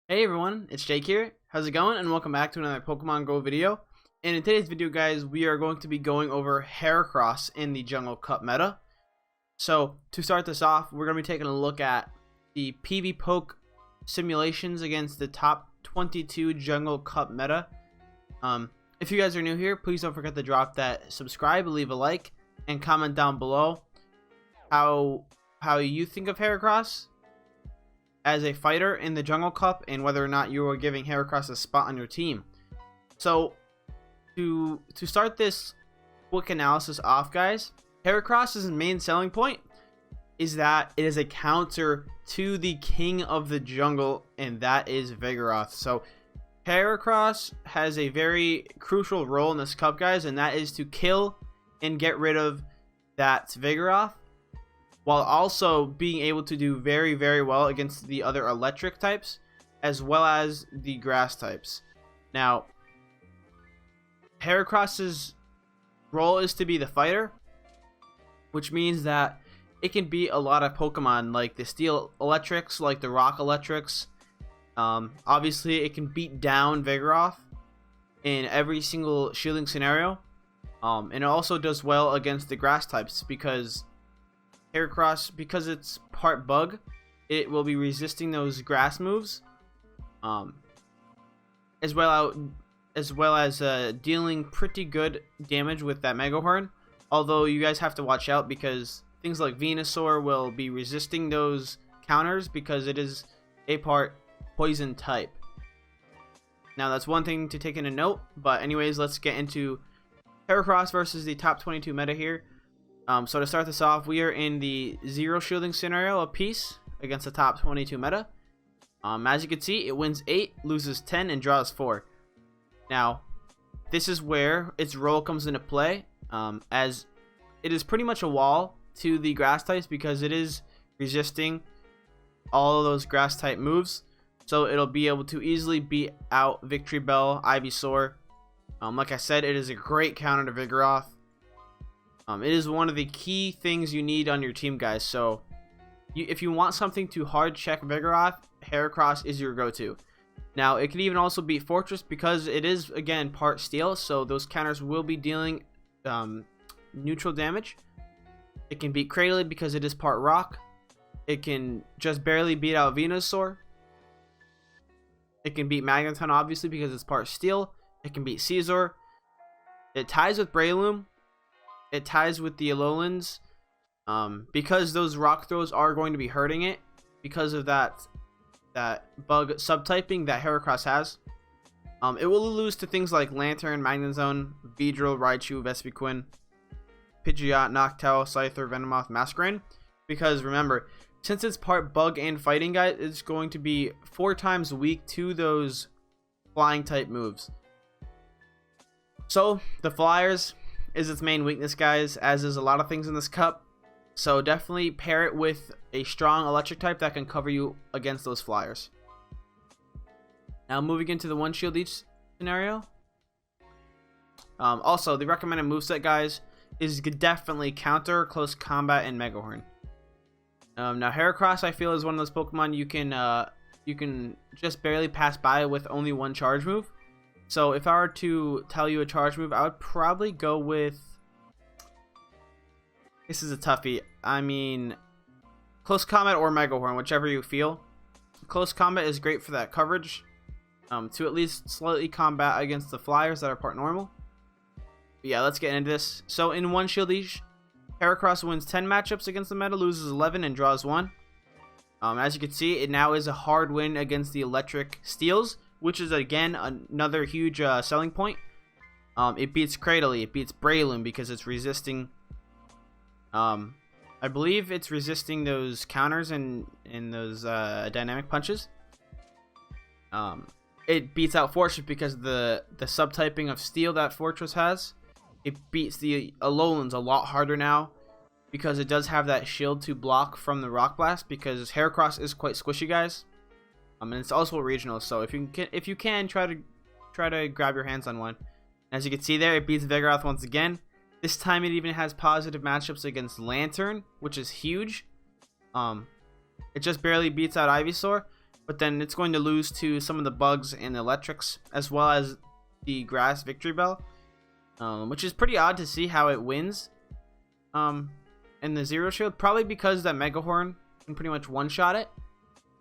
Hey everyone, it's Jake here. How's it going? And welcome back to another Pokemon Go video. And in today's video, guys, we are going to be going over Heracross in the Jungle Cup meta. So to start this off, we're going to be taking a look at the PvP simulations against the top 22 Jungle Cup meta. If you guys are new here, please don't forget to drop that subscribe, leave a like, and comment down below how you think of Heracross as a fighter in the Jungle Cup and whether or not you are giving Heracross a spot on your team. So to start this quick analysis off, guys, Heracross's main selling point is that it is a counter to the king of the jungle, and that is Vigoroth. So Heracross has a very crucial role in this cup, guys, and that is to kill and get rid of that Vigoroth, while also being able to do very, very well against the other electric types, as well as the grass types. Now, Heracross's role is to be the fighter, which means that it can beat a lot of Pokemon, like the Steel Electrics, like the Rock Electrics. Obviously, it can beat down Vigoroth in every single shielding scenario. And it also does well against the grass types, because Heracross, because it's part bug, it will be resisting those grass moves, as well as dealing pretty good damage with that Mega Horn. Although you guys have to watch out, because things like Venusaur will be resisting those counters because it is a part poison type. Now that's one thing to take into note. But anyways, let's get into Heracross versus the top 22 meta here. So to start this off, we are in the 0 shielding scenario apiece against the top 22 meta. As you can see, it wins 8, loses 10, and draws 4. Now, this is where its role comes into play, as it is pretty much a wall to the grass types, because it is resisting all of those grass type moves. So it'll be able to easily beat out Victory Bell, Ivysaur. Like I said, it is a great counter to Vigoroth. It is one of the key things you need on your team, guys. So if you want something to hard check Vigoroth, Heracross is your go-to. Now, it can even also beat Fortress, because it is, again, part steel, so those counters will be dealing neutral damage. It can beat Cradily because it is part rock. It can just barely beat out Venusaur. It can beat Magneton, obviously, because it's part steel. It can beat Caesar. It ties with Breloom. It ties with the Alolands, because those rock throws are going to be hurting it because of that bug subtyping that Heracross has. It will lose to things like Lantern, Magnezone, Beedrill, Raichu, Vespiquen, Pidgeot, Noctowl, Scyther, Venomoth, Masquerain, because remember, since it's part bug and fighting, guys, it's going to be 4 times weak to those flying type moves. So the Flyers is its main weakness, guys, as is a lot of things in this cup. So definitely pair it with a strong electric type that can cover you against those Flyers. Now moving into the 1 shield each scenario. Also, the recommended moveset, guys, is definitely counter, close combat, and Mega Horn. Now Heracross, I feel, is one of those Pokemon you can just barely pass by with only 1 charge move. So if I were to tell you a charge move, I would probably go with, this is a toughie, I mean, Close Combat or Mega Horn, whichever you feel. Close Combat is great for that coverage, to at least slightly combat against the Flyers that are part normal. But yeah, let's get into this. So in 1 shield each, Heracross wins 10 matchups against the meta, loses 11, and draws 1. As you can see, it now is a hard win against the electric Steels, which is, again, another huge selling point. It beats Cradily, it beats Breloom, because it's resisting, I believe it's resisting those counters and those dynamic punches. It beats out Fortress because of the subtyping of steel that Fortress has. It beats the Alolands a lot harder now, because it does have that shield to block from the Rock Blast, because Heracross is quite squishy, guys. And it's also a regional, so if you can try to grab your hands on one. As you can see there, it beats Vigoroth once again. This time it even has positive matchups against Lantern, which is huge. It just barely beats out Ivysaur. but then it's going to lose to some of the bugs and the electrics, as well as the grass Victory Bell, which is pretty odd to see how it wins in the Zero Shield, probably because that Mega Horn can pretty much one-shot it.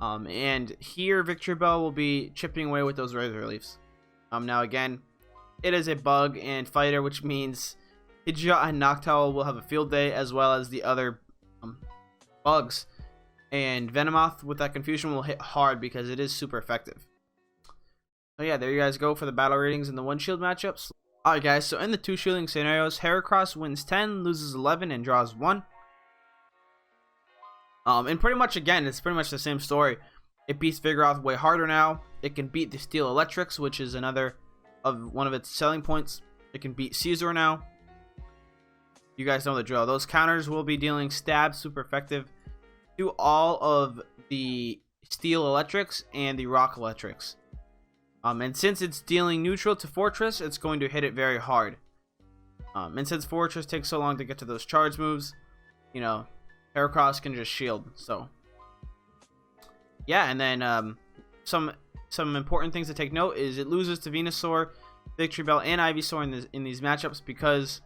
And here Victory Bell will be chipping away with those Razor Leafs. Now again, it is a bug and fighter, which means Pidgeot and Noctowl will have a field day, as well as the other bugs. And Venomoth with that Confusion will hit hard because it is super effective. So yeah, there you guys go for the battle ratings in the 1 shield matchups. Alright guys, so in the 2 shielding scenarios, Heracross wins 10, loses 11, and draws 1. And pretty much again, it's pretty much the same story. It beats Vigoroth way harder now. It can beat the Steel Electrics, which is one of its selling points. It can beat Caesar now. You guys know the drill. Those counters will be dealing stab super effective to all of the Steel Electrics and the Rock Electrics. And since it's dealing neutral to Fortress, it's going to hit it very hard. And since Fortress takes so long to get to those charge moves, you know, Heracross can just shield. So yeah, and then some important things to take note is it loses to Venusaur, Victory Bell, and Ivysaur in these matchups because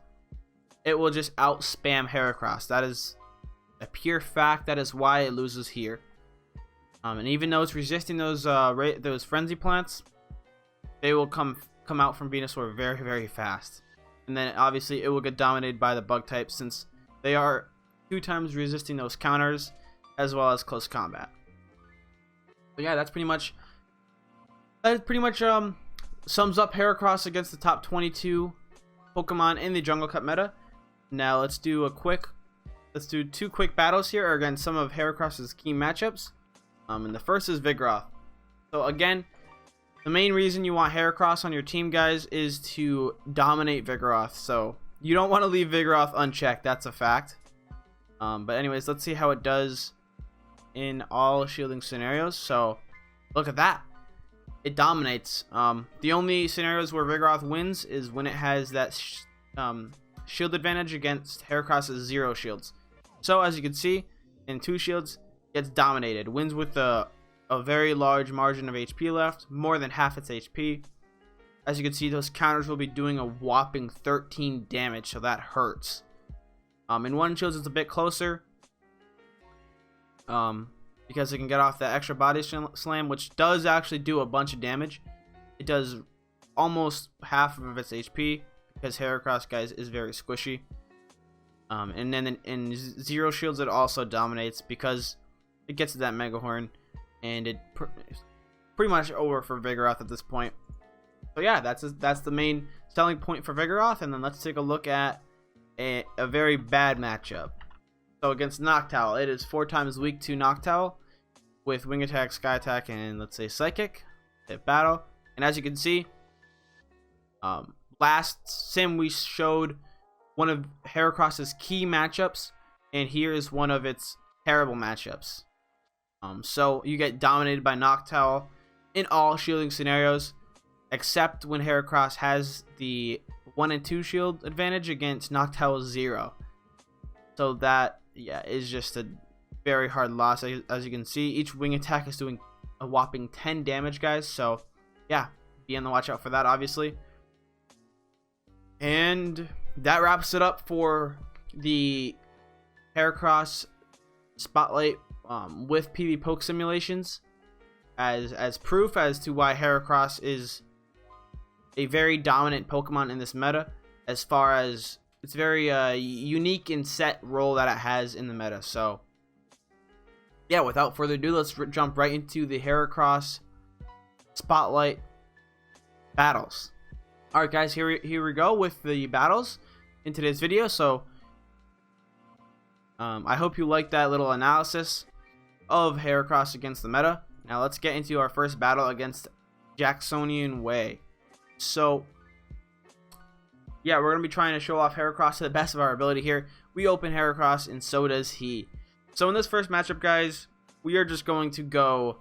it will just out spam Heracross. That is a pure fact. That is why it loses here. And even though it's resisting those Frenzy Plants, they will come out from Venusaur very, very fast. And then obviously it will get dominated by the bug types, since they are 2 times resisting those counters as well as close combat. So yeah, that pretty much sums up Heracross against the top 22 Pokemon in the Jungle Cup meta. Now let's do 2 quick battles here against some of Heracross's key matchups. And the first is Vigoroth. So again, the main reason you want Heracross on your team, guys, is to dominate Vigoroth. So you don't want to leave Vigoroth unchecked. That's a fact. But anyways, let's see how it does in all shielding scenarios. So look at that. It dominates. The only scenarios where Vigoroth wins is when it has that shield advantage against Heracross's 0 shields. So as you can see, in 2 shields, gets dominated. Wins with a very large margin of HP left, more than half its HP. As you can see, those counters will be doing a whopping 13 damage, so that hurts. In 1 shields, it's a bit closer, because it can get off that extra body slam, which does actually do a bunch of damage. It does almost half of its HP, because Heracross, guys, is very squishy. And then in 0 shields, it also dominates because it gets to that Mega Horn, and it's pretty much over for Vigoroth at this point. So yeah, that's the main selling point for Vigoroth. And then let's take a look at a very bad matchup. So against Noctowl, it is 4 times weak to Noctowl with Wing Attack, Sky Attack, and let's say Psychic. Hit battle, and as you can see, last sim we showed one of Heracross's key matchups, and here is one of its terrible matchups. So you get dominated by Noctowl in all shielding scenarios, except when Heracross has the 1 and 2 shield advantage against Noctowl's 0. So that, yeah, is just a very hard loss. As you can see, each wing attack is doing a whopping 10 damage, guys. So yeah, be on the watch out for that, obviously. And that wraps it up for the Heracross Spotlight with PvP Poke simulations, as proof as to why Heracross is a very dominant Pokemon in this meta, as far as it's very unique and set role that it has in the meta. So yeah, without further ado, let's jump right into the Heracross Spotlight battles. Alright guys, here we go with the battles in today's video. So I hope you liked that little analysis of Heracross against the meta. Now let's get into our first battle against Jacksonian Way. So yeah, we're going to be trying to show off Heracross to the best of our ability here. We open Heracross and so does he. So in this first matchup, guys, we are just going to go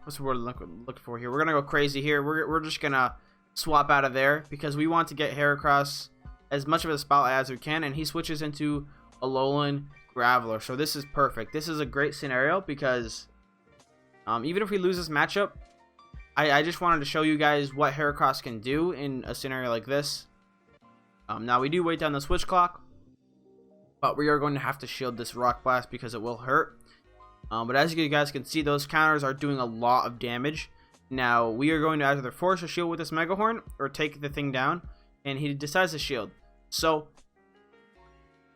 what's the word I'm looking for here? We're going to go crazy here. We're just going to swap out of there because we want to get Heracross as much of a spotlight as we can, and he switches into Alolan Graveler. So this is perfect. This is a great scenario because even if we lose this matchup, I just wanted to show you guys what Heracross can do in a scenario like this. Now we do wait down the switch clock, but we are going to have to shield this Rock Blast because it will hurt. But as you guys can see, those counters are doing a lot of damage. Now we are going to either force a shield with this Mega Horn or take the thing down, and he decides to shield. So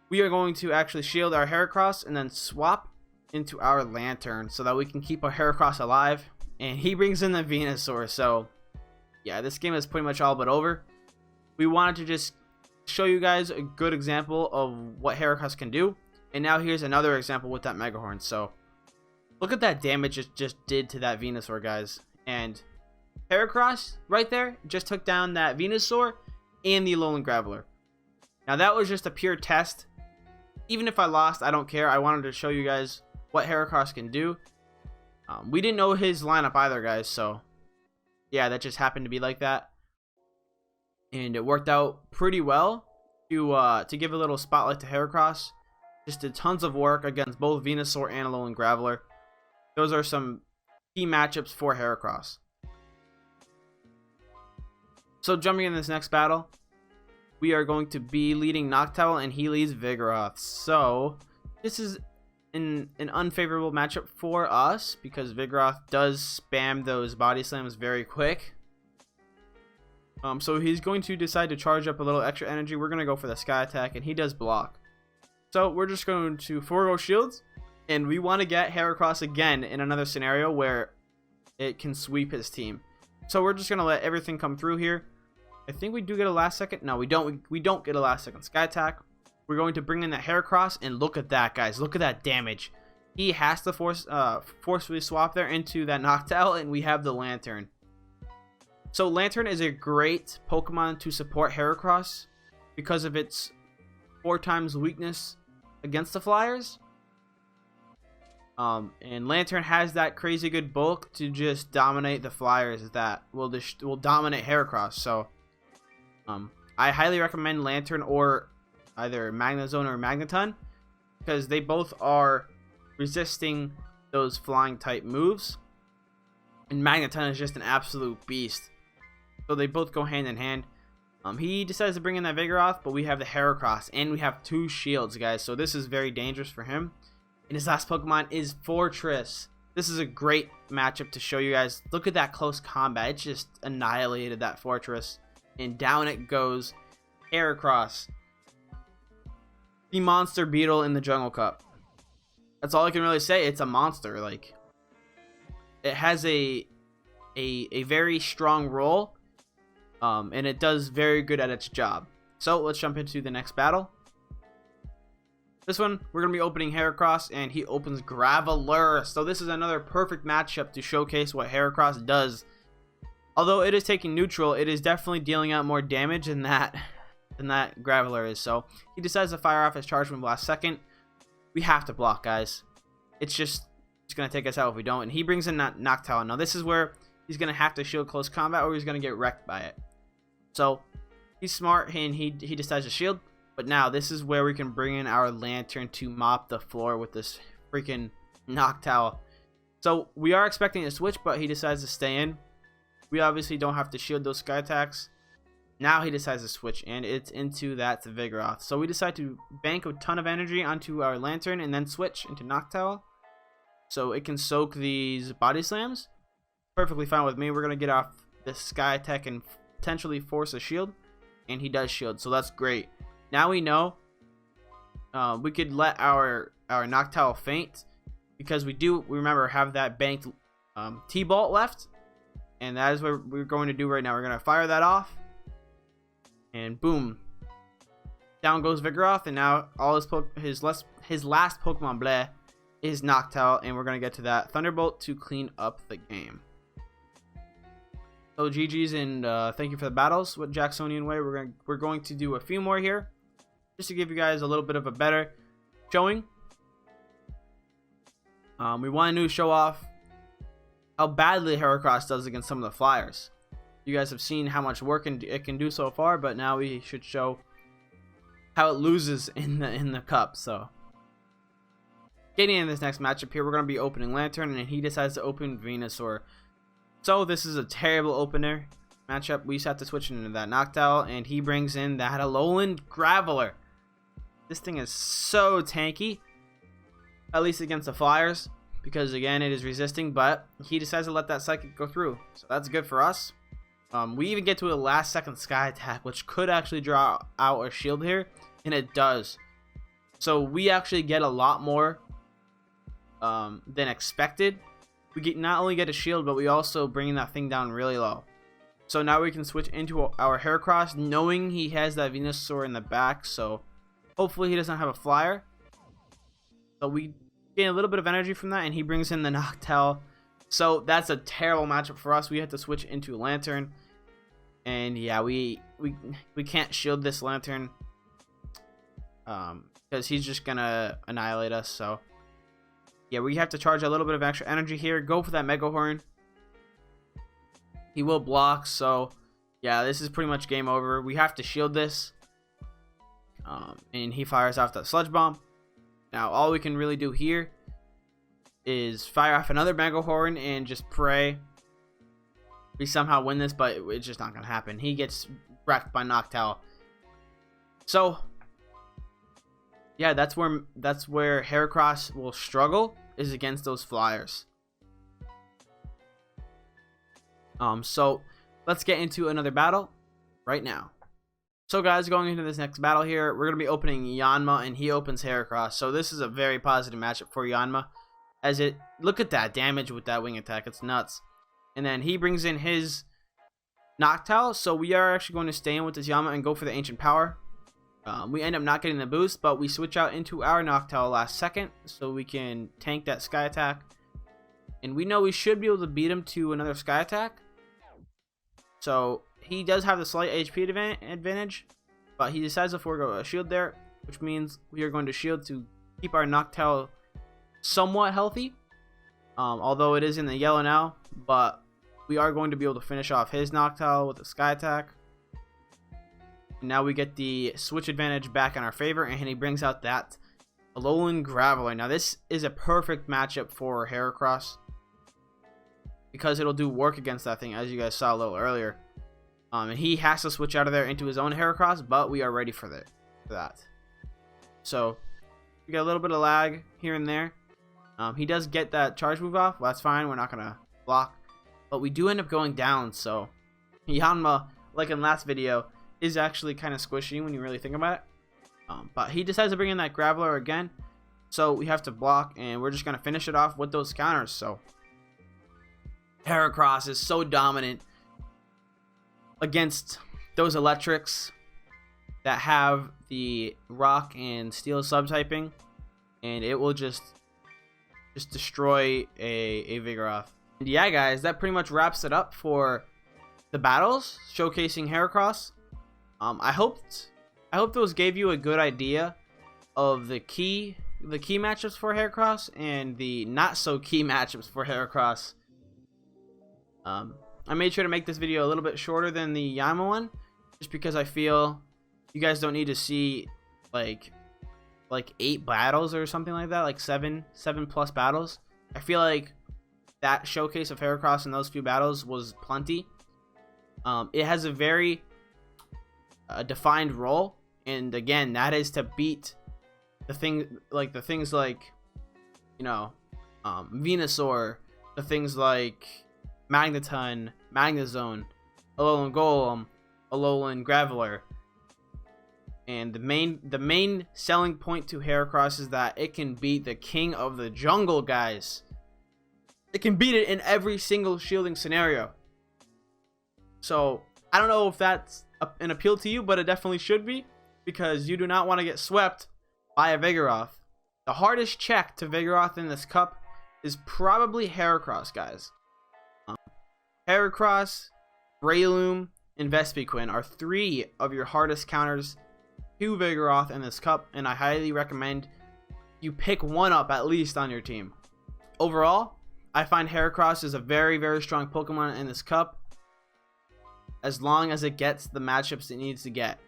we are going to actually shield our Heracross and then swap into our Lantern so that we can keep our Heracross alive. And he brings in the Venusaur. So yeah, this game is pretty much all but over. We wanted to just show you guys a good example of what Heracross can do. And now here's another example with that Mega Horn. So look at that damage it just did to that Venusaur, guys. And Heracross right there just took down that Venusaur and the Alolan Graveler. Now that was just a pure test. Even if I lost, I don't care. I wanted to show you guys what Heracross can do. We didn't know his lineup either, guys. So yeah, that just happened to be like that. And it worked out pretty well to give a little spotlight to Heracross. Just did tons of work against both Venusaur and Alolan Graveler. Those are some key matchups for Heracross. So jumping in this next battle, we are going to be leading Noctowl and he leads Vigoroth. So this is an unfavorable matchup for us because Vigoroth does spam those body slams very quick. So he's going to decide to charge up a little extra energy. We're going to go for the Sky Attack and he does block. So we're just going to forego shields, and we want to get Heracross again in another scenario where it can sweep his team. So we're just going to let everything come through here. I think we do get a last second. No, we don't. We don't get a last second Sky Attack. We're going to bring in that Heracross, and look at that, guys. Look at that damage. He has to forcefully swap there into that Noctowl, and we have the Lantern. So Lantern is a great Pokemon to support Heracross because of its 4 times weakness against the Flyers. And Lantern has that crazy good bulk to just dominate the Flyers that will dominate Heracross. So I highly recommend Lantern or either Magnezone or Magneton because they both are resisting those flying type moves, and Magneton is just an absolute beast. So they both go hand in hand. He decides to bring in that Vigoroth, but we have the Heracross and we have 2 shields, guys. So this is very dangerous for him. And his last Pokemon is Fortress. This is a great matchup to show you guys. Look at that close combat. It just annihilated that Fortress. And down it goes Heracross, the monster beetle in the Jungle Cup. That's all I can really say. It's a monster. Like, it has a very strong role, and it does very good at its job. So let's jump into the next battle. This one, we're going to be opening Heracross, and he opens Graveler. So this is another perfect matchup to showcase what Heracross does. Although it is taking neutral, it is definitely dealing out more damage than that Graveler is. So he decides to fire off his Charge Move last second. We have to block, guys. It's going to take us out if we don't. And he brings in that Noctowl. Now this is where he's going to have to shield close combat or he's going to get wrecked by it. So he's smart and he decides to shield. But now this is where we can bring in our Lantern to mop the floor with this freaking Noctowl. So we are expecting a switch, but he decides to stay in. We obviously don't have to shield those Sky Attacks. Now he decides to switch, and it's into that Vigoroth. So we decide to bank a ton of energy onto our Lantern and then switch into Noctowl, so it can soak these body slams. Perfectly fine with me. We're going to get off this Sky Attack and potentially force a shield, and he does shield, so that's great. Now we know we could let our Noctowl faint because we remember have that banked T-Bolt left, and that is what we're going to do right now. We're going to fire that off, and boom, down goes Vigoroth, and now all his last Pokemon bleh is Noctowl, and we're going to get to that Thunderbolt to clean up the game. So GG's, and thank you for the battles with Jacksonian Way. We're going to do a few more here just to give you guys a little bit of a better showing. We wanted to show off how badly Heracross does against some of the Flyers. You guys have seen how much work it can do so far, but now we should show how it loses in the cup. So getting in this next matchup here, we're going to be opening Lantern, and he decides to open Venusaur. So this is a terrible opener matchup. We just have to switch into that Noctowl, and he brings in that Alolan Graveler. This thing is so tanky, at least against the Flyers, because again it is resisting, but he decides to let that Psychic go through, so that's good for us. We even get to a last second Sky Attack, which could actually draw out our shield here, and it does. So we actually get a lot more than expected. We not only get a shield, but we also bring that thing down really low. So now we can switch into our Heracross, knowing he has that Venusaur in the back, so hopefully he doesn't have a Flyer. So we gain a little bit of energy from that, and he brings in the Noctowl. So that's a terrible matchup for us. We have to switch into Lantern, and yeah, we can't shield this Lantern because he's just gonna annihilate us. So yeah, we have to charge a little bit of extra energy here. Go for that Mega Horn. He will block, so yeah, this is pretty much game over. We have to shield this, and he fires off that Sludge Bomb. Now all we can really do here is fire off another Mega Horn and just pray we somehow win this, but it's just not gonna happen. He gets wrecked by Noctowl. So yeah, that's where Heracross will struggle, is against those Flyers. So let's get into another battle right now. So guys, going into this next battle here, we're gonna be opening Yanma, and he opens Heracross. So this is a very positive matchup for Yanma, as it, look at that damage with that wing attack, it's nuts. And then he brings in his Noctowl, so we are actually going to stay in with this Yanma and go for the Ancient Power. We end up not getting the boost, but we switch out into our Noctowl last second so we can tank that Sky Attack. And we know we should be able to beat him to another Sky Attack. So he does have the slight HP advantage, but he decides to forego a shield there, which means we are going to shield to keep our Noctowl somewhat healthy. Although it is in the yellow now, but we are going to be able to finish off his Noctowl with a Sky Attack. Now we get the switch advantage back in our favor, and he brings out that Alolan Graveler. Now this is a perfect matchup for Heracross, because it'll do work against that thing, as you guys saw a little earlier. And he has to switch out of there into his own Heracross, but we are ready for that. So we got a little bit of lag here and there. He does get that charge move off. Well, that's fine. We're not going to block. But we do end up going down, so Yanma, like in last video, is actually kind of squishy when you really think about it. But he decides to bring in that Graveler again, so we have to block, and we're just going to finish it off with those counters. So Heracross is so dominant against those electrics that have the rock and steel subtyping, and it will just destroy a Vigoroth. And yeah guys, that pretty much wraps it up for the battles showcasing Heracross. I hope those gave you a good idea of the key matchups for Heracross and the not so key matchups for Heracross. I made sure to make this video a little bit shorter than the Yanma one, just because I feel you guys don't need to see like 8 battles or something like that, like 7 plus battles. I feel like that showcase of Heracross in those few battles was plenty. It has a very defined role, and again, that is to beat the things like you know, Venusaur, the things like Magneton, Magnezone, Alolan Golem, Alolan Graveler. And the main selling point to Heracross is that it can beat the king of the jungle, guys. It can beat it in every single shielding scenario. So I don't know if that's an appeal to you, but it definitely should be, because you do not want to get swept by a Vigoroth. The hardest check to Vigoroth in this cup is probably Heracross, guys. Heracross, Breloom, and Vespiquen are 3 of your hardest counters to Vigoroth in this cup, and I highly recommend you pick one up at least on your team. Overall, I find Heracross is a very, very strong Pokemon in this cup, as long as it gets the matchups it needs to get.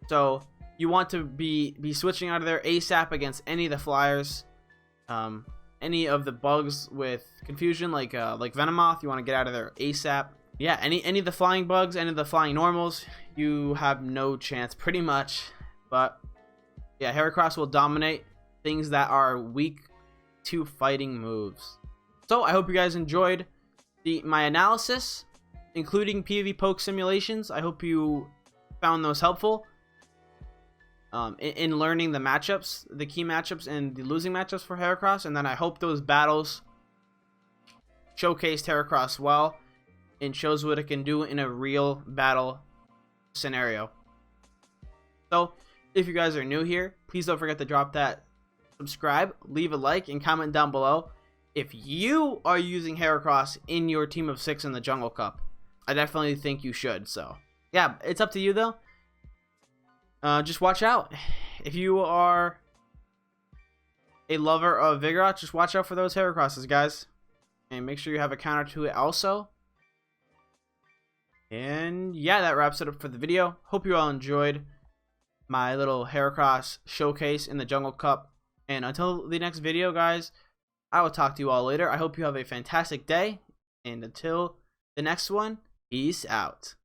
So you want to be switching out of there ASAP against any of the Flyers. Any of the bugs with confusion, like Venomoth, you want to get out of there ASAP. Yeah, any of the flying bugs, any of the flying normals, you have no chance pretty much. But yeah, Heracross will dominate things that are weak to fighting moves. So I hope you guys enjoyed my analysis, including PvP poke simulations. I hope you found those helpful in learning the matchups, the key matchups and the losing matchups for Heracross. And then I hope those battles showcased Heracross well and shows what it can do in a real battle scenario. So if you guys are new here, please don't forget to drop that subscribe, leave a like, and comment down below if you are using Heracross in your team of 6 in the Jungle Cup. I definitely think you should. So yeah, it's up to you though. Just watch out. If you are a lover of Vigoroth, just watch out for those Heracrosses, guys. And make sure you have a counter to it also. And yeah, that wraps it up for the video. Hope you all enjoyed my little Heracross showcase in the Jungle Cup. And until the next video, guys, I will talk to you all later. I hope you have a fantastic day. And until the next one, peace out.